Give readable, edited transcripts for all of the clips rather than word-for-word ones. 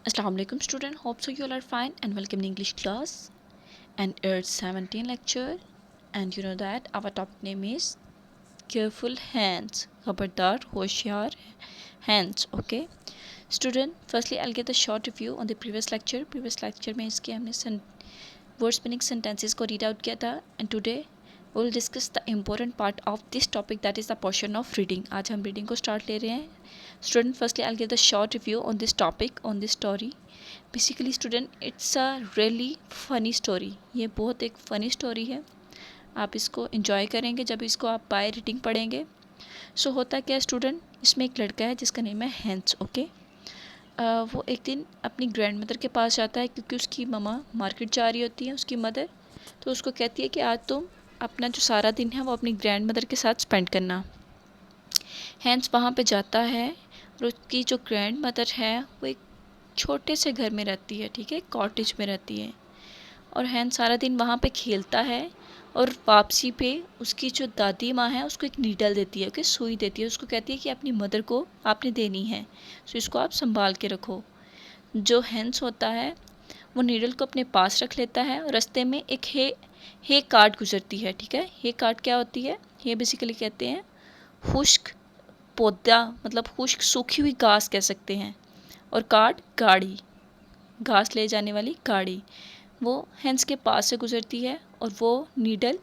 Assalamu alaikum student, hope so you all are fine and welcome in English class and it's 17 lecture and you know that our topic name is careful hands, खबरदार होशियार hands. Okay student, firstly I'll get the short review on the previous lecture में इसके हमने word spinning sentences को read out किया था and today we will discuss the important part of this topic, that is the portion of reading. आज हम reading को start ले रहे हैं. Student, firstly I'll give the short review on this topic, on this story. Basically student, it's a really funny story. ये बहुत एक funny story है. आप इसको enjoy करेंगे जब इसको आप by reading पढ़ेंगे. So होता क्या है स्टूडेंट, इसमें एक लड़का है जिसका नेम है हैंस. ओके वो एक दिन अपनी ग्रैंड मदर के पास जाता है क्योंकि उसकी ममा मार्केट जा रही होती है, उसकी मदर. तो उसको कहती है कि आज तुम अपना जो सारा दिन है वो अपनी ग्रैंड मदर के साथ स्पेंड करना. हैंस वहाँ पे जाता है और उसकी जो ग्रैंड मदर है वो एक छोटे से घर में रहती है, ठीक है, कॉटेज में रहती है. और हैंस सारा दिन वहाँ पे खेलता है और वापसी पे उसकी जो दादी माँ है उसको एक नीडल देती है, ओके, सुई देती है. उसको कहती है कि अपनी मदर को आपने देनी है, सो इसको आप संभाल के रखो. जो हैंस होता है वो नीडल को अपने पास रख लेता है और रास्ते में एक हे कार्ट गुजरती है, ठीक है. हे कार्ट क्या होती है, ये बेसिकली कहते हैं खुश्क पौधा, मतलब खुश्क सूखी हुई घास कह सकते हैं. और कार्ट गाड़ी, घास ले जाने वाली गाड़ी. वो हैंस के पास से गुजरती है और वो नीडल,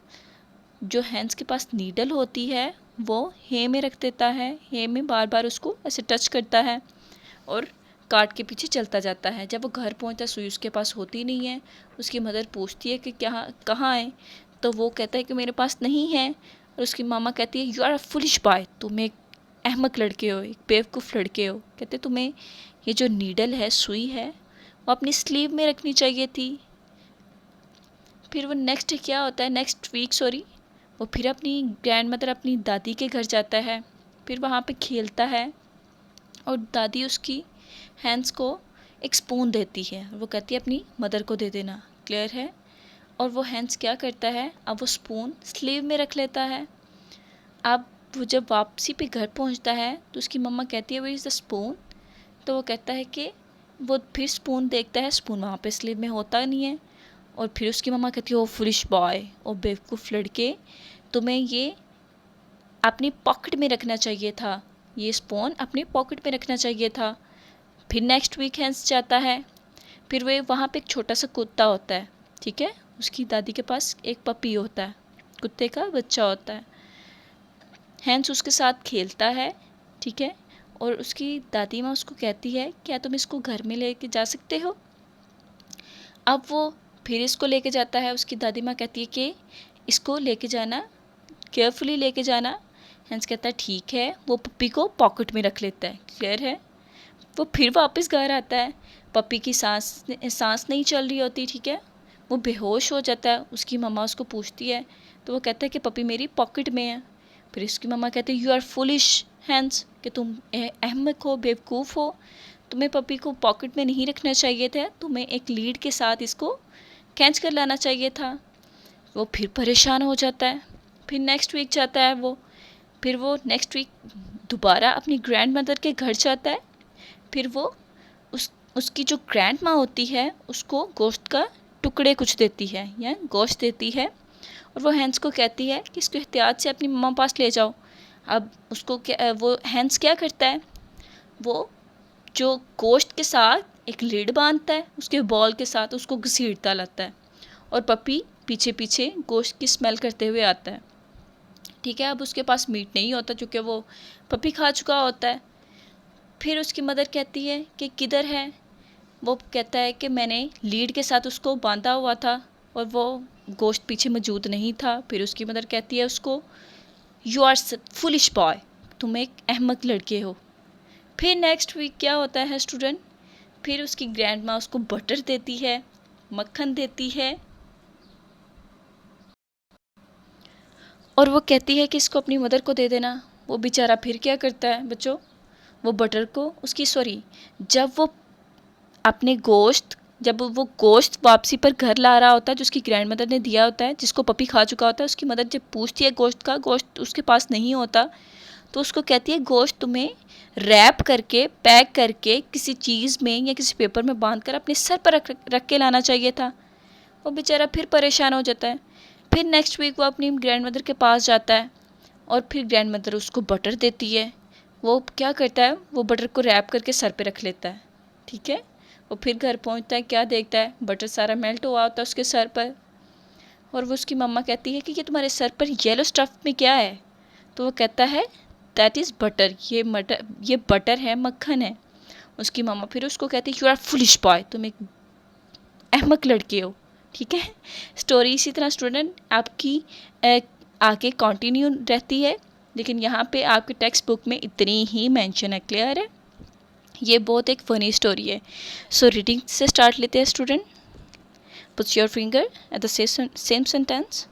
जो हैंस के पास नीडल होती है वो हे में रख देता है. हे में बार बार उसको ऐसे टच करता है और कार्ट के पीछे चलता जाता है. जब वो घर पहुंचता है सुई उसके पास होती नहीं है. उसकी मदर पूछती है कि क्या कहाँ है, तो वो कहता है कि मेरे पास नहीं है. और उसकी मामा कहती है you are a foolish boy, तुम एक अहमक लड़के हो, एक बेवकूफ़ लड़के हो. कहते तुम्हें ये जो नीडल है, सुई है, वो अपनी स्लीव में रखनी चाहिए थी. फिर वो नेक्स्ट क्या होता है, नेक्स्ट वीक वो फिर अपनी ग्रैंड मदर अपनी दादी के घर जाता है. फिर वहाँ पे खेलता है और दादी उसकी हैंड्स को एक स्पून देती है. वो कहती है अपनी मदर को दे देना, क्लियर है. और वो हैंड्स क्या करता है, अब वो स्पून स्लीव में रख लेता है. अब वो जब वापसी पे घर पहुंचता है तो उसकी मम्मा कहती है वेयर इज़ द स्पून. तो वो कहता है कि वो फिर स्पून देखता है, स्पून वहाँ पे स्लीव में होता नहीं है. और फिर उसकी मम्मा कहती है ओ फुलिश बॉय, ओ बेवकूफ़ लड़के, तुम्हें ये अपनी पॉकेट में रखना चाहिए था, ये स्पून अपनी पॉकेट में रखना चाहिए था. फिर नेक्स्ट वीक हैंस जाता है. फिर वे वहाँ पे एक छोटा सा कुत्ता होता है, ठीक है. उसकी दादी के पास एक पपी होता है, कुत्ते का बच्चा होता है. हैंस उसके साथ खेलता है, ठीक है. और उसकी दादी माँ उसको कहती है क्या तुम इसको घर में लेके जा सकते हो. अब वो फिर इसको लेके जाता है. उसकी दादी माँ कहती है कि इसको लेके जाना, केयरफुली लेके जाना. हैंस कहता है ठीक है. वो पप्पी को पॉकेट में रख लेता है, क्लियर है. वो फिर वापस घर आता है. पप्पी की सांस नहीं चल रही होती, ठीक है. वो बेहोश हो जाता है. उसकी मम्मा उसको पूछती है तो वो कहता है कि पप्पी मेरी पॉकेट में है. फिर उसकी मम्मा कहती है यू आर फुलिश हैंस, कि तुम अहमक हो, बेवकूफ़ हो, तुम्हें पप्पी को पॉकेट में नहीं रखना चाहिए था, तुम्हें एक लीड के साथ इसको खींच कर लाना चाहिए था. वो फिर परेशान हो जाता है. फिर नेक्स्ट वीक जाता है वो. फिर वो नेक्स्ट वीक दोबारा अपनी ग्रैंड मदर के घर जाता है. फिर वो उसकी जो ग्रैंड माँ होती है उसको गोश्त का टुकड़े कुछ देती है या गोश्त देती है. और वो हैंस को कहती है कि इसको एहतियात से अपनी मम्मा पास ले जाओ. अब उसको क्या, वो हैंस क्या करता है, वो जो गोश्त के साथ एक लीड बांधता है उसके बॉल के साथ, उसको घसीटता लाता है. और पपी पीछे पीछे गोश्त की स्मेल करते हुए आता है, ठीक है. अब उसके पास मीट नहीं होता क्योंकि वो पपी खा चुका होता है. फिर उसकी मदर कहती है कि किधर है. वो कहता है कि मैंने लीड के साथ उसको बांधा हुआ था और वो गोश्त पीछे मौजूद नहीं था. फिर उसकी मदर कहती है उसको यू आर फुलिश बॉय, तुम एक अहमक लड़के हो. फिर नेक्स्ट वीक क्या होता है स्टूडेंट, फिर उसकी ग्रैंड माँ उसको बटर देती है, मक्खन देती है. और वो कहती है कि इसको अपनी मदर को दे देना. वो बेचारा फिर क्या करता है बच्चों, वो बटर को जब वो अपने जब वो गोश्त वापसी पर घर ला रहा होता है जो उसकी ग्रैंड मदर ने दिया होता है, जिसको पपी खा चुका होता है, उसकी मदर जब पूछती है गोश्त उसके पास नहीं होता, तो उसको कहती है गोश्त तुम्हें रैप करके, पैक करके किसी चीज़ में या किसी पेपर में बांध कर अपने सर पर रख के लाना चाहिए था। वो बेचारा फिर परेशान हो जाता है। फिर नेक्स्ट वीक वो अपनी ग्रैंड मदर के पास जाता है और फिर ग्रैंड मदर उसको बटर देती है। वो क्या करता है, वो बटर को रैप करके सर पे रख लेता है। ठीक है, वो फिर घर पहुंचता है, क्या देखता है, बटर सारा मेल्ट हुआ होता है उसके सर पर। और वो उसकी मम्मा कहती है कि ये तुम्हारे सर पर येलो स्टफ़ में क्या है। तो वो कहता है दैट इज़ बटर, ये बटर है, मक्खन है। उसकी मम्मा फिर उसको कहती है यू आर फुलिश बॉय, तुम एक अहमक लड़के हो। ठीक है, स्टोरी इसी तरह स्टूडेंट आपकी आगे कंटिन्यू रहती है, लेकिन यहाँ पे आपके टेक्स्ट बुक में इतनी ही मेंशन है। क्लियर है, ये बहुत एक फ़नी स्टोरी है। सो रीडिंग से स्टार्ट लेते हैं student. Put your finger at the same sentence.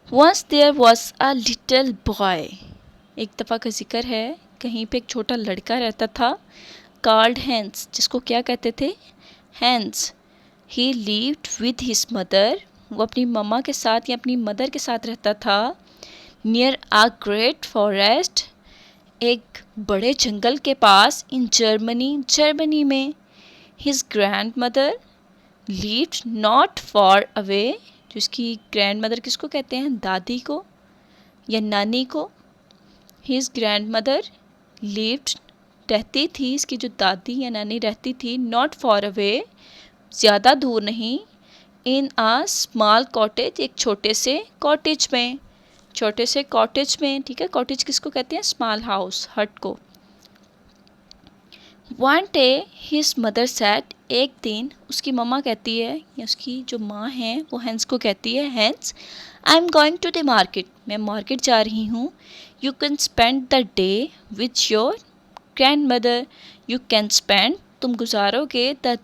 Once there was a little boy, एक दफ़ा का जिक्र है, कहीं पे एक छोटा लड़का रहता था, कॉल्ड हैंस, जिसको क्या कहते थे, Hans. He lived with his mother, वो अपनी मम्मा के साथ या अपनी मदर के साथ रहता था। नियर अ ग्रेट फॉरेस्ट, एक बड़े जंगल के पास। इन जर्मनी में। His grand mother lived not for away, जिसकी ग्रैंड मदर किसको कहते हैं, दादी को या नानी को। हिज ग्रैंड मदर लिव्ड, रहती थी, इसकी जो दादी या नानी रहती थी, नॉट फॉर अवे, ज़्यादा दूर नहीं, इन आ स्मॉल कॉटेज, एक छोटे से कॉटेज में, ठीक है। कॉटेज किसको कहते हैं, स्मॉल हाउस, हट को। One day his mother said, एक दिन उसकी मम्मा कहती है, या उसकी जो माँ है वो हैंस को कहती है, Hans I am going to the market, मैं मार्केट जा रही हूँ। You can spend the day with your grand mother, you can spend, तुम गुजारोगे, द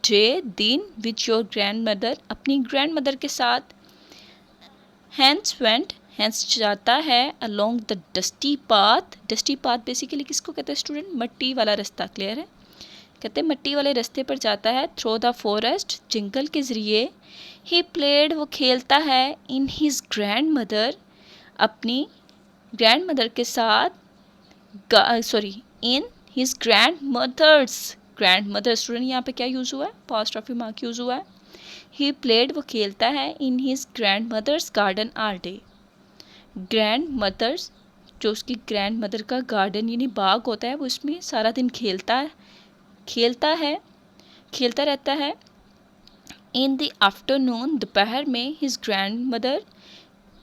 डे, दिन, विथ योर ग्रैंड मदर, अपनी ग्रैंड मदर के साथ। हैंस वेंट, हैंस जाता है along the dusty path, dusty path basically किसको कहते हैं स्टूडेंट, मट्टी वाला रास्ता। क्लियर है, कहते हैं मट्टी वाले रास्ते पर जाता है। थ्रू द फॉरेस्ट, जंगल के ज़रिए। ही प्लेड, वो खेलता है। इन हिज ग्रैंड मदर, अपनी ग्रैंड मदर के साथ, इन हिज ग्रैंड मदर स्टूडेंट यहाँ पे क्या यूज़ हुआ है, पास्ट ऑफ मार्क यूज़ हुआ है। ही प्लेड, वो खेलता है। In his grand mother's garden all day, grand mother's, जो उसकी ग्रैंड मदर का गार्डन यानी बाग होता है, वो इसमें सारा दिन खेलता रहता है। इन द आफ्टरनून, दोपहर में, हिज ग्रैंड मदर,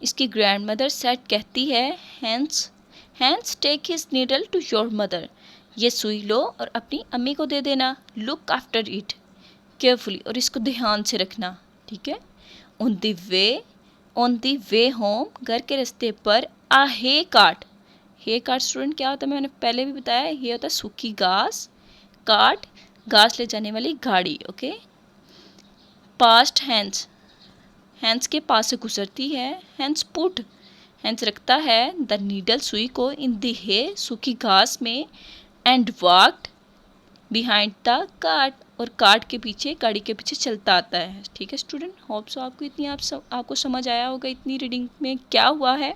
इसकी ग्रैंड मदर सेट, कहती है, Hans take his needle to your mother, ये सुई लो और अपनी अम्मी को दे देना। लुक आफ्टर इट केयरफुली, और इसको ध्यान से रखना। ठीक है। ऑन द वे होम, घर के रास्ते पर, आ हे कार्ट स्टूडेंट क्या होता है, मैंने पहले भी बताया, ये होता है सूखी घास, कार्ट, घास ले जाने वाली गाड़ी। ओके। पास्ट हैंस के पास से गुजरती है। हैंस रखता है द नीडल, सुई को, इन द हे, सूखी घास में, and walked behind the cart, और कार्ट के पीछे, गाड़ी के पीछे चलता आता है। ठीक है स्टूडेंट, होप सो आपको समझ आया होगा इतनी रीडिंग में क्या हुआ है,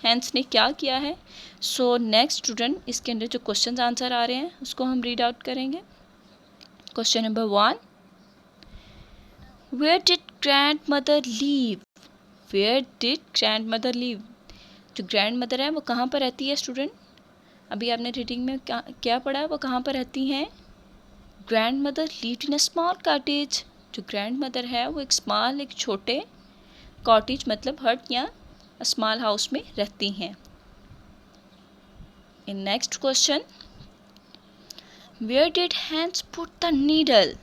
हैंस ने क्या किया है। सो नेक्स्ट स्टूडेंट, इसके अंदर जो क्वेश्चन आंसर आ रहे हैं उसको हम रीड आउट करेंगे। Question number 1, where did grand mother live, जो ग्रैंड मदर है वो कहाँ पर रहती है स्टूडेंट, अभी आपने रीडिंग में क्या पढ़ा, वो कहाँ पर रहती हैं। Grand mother lived in a small cottage, जो ग्रैंड मदर है वो एक छोटे कॉटेज मतलब हट या स्मॉल हाउस में रहती हैं। In next question, where did Hans put the needle,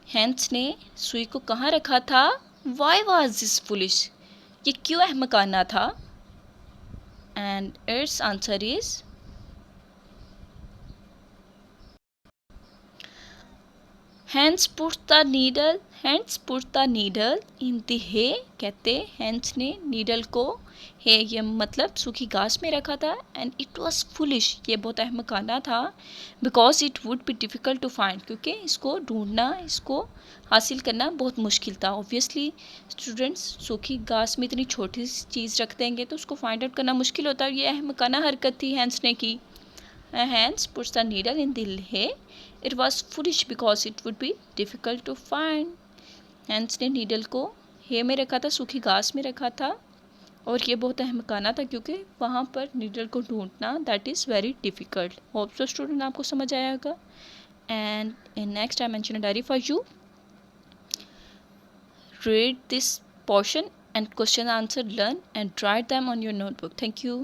Hans ने सुई को कहाँ रखा था। वाई वॉज दिस फुलिश, ये क्यों अहमकाना था। And its answer is Hans put the needle in the hay, कहते हैंस ने नीडल को हे ये मतलब सूखी घास में रखा था। एंड इट वॉज फुलिश, ये बहुत अहमकाना था। Because it would be difficult to find, क्योंकि इसको ढूंढना, इसको हासिल करना बहुत मुश्किल था। ऑब्वियसली स्टूडेंट्स सूखी घास में इतनी छोटी सी चीज़ रख देंगे तो उसको फाइंड आउट करना मुश्किल होता है। ये अहमकाना हरकत थी हैंस ने की। Hans puts the needle in the hay. It was foolish because it would be difficult to find. Hans ने नीडल को हे में रखा था, सूखी घास में रखा था, और ये बहुत अहमकाना था क्योंकि वहाँ पर नीडल को ढूंढना that is very difficult. Hope so student आपको समझ आया होगा। And in next I mention a diary for you. Read this portion and question answer learn and write them on your notebook. Thank you.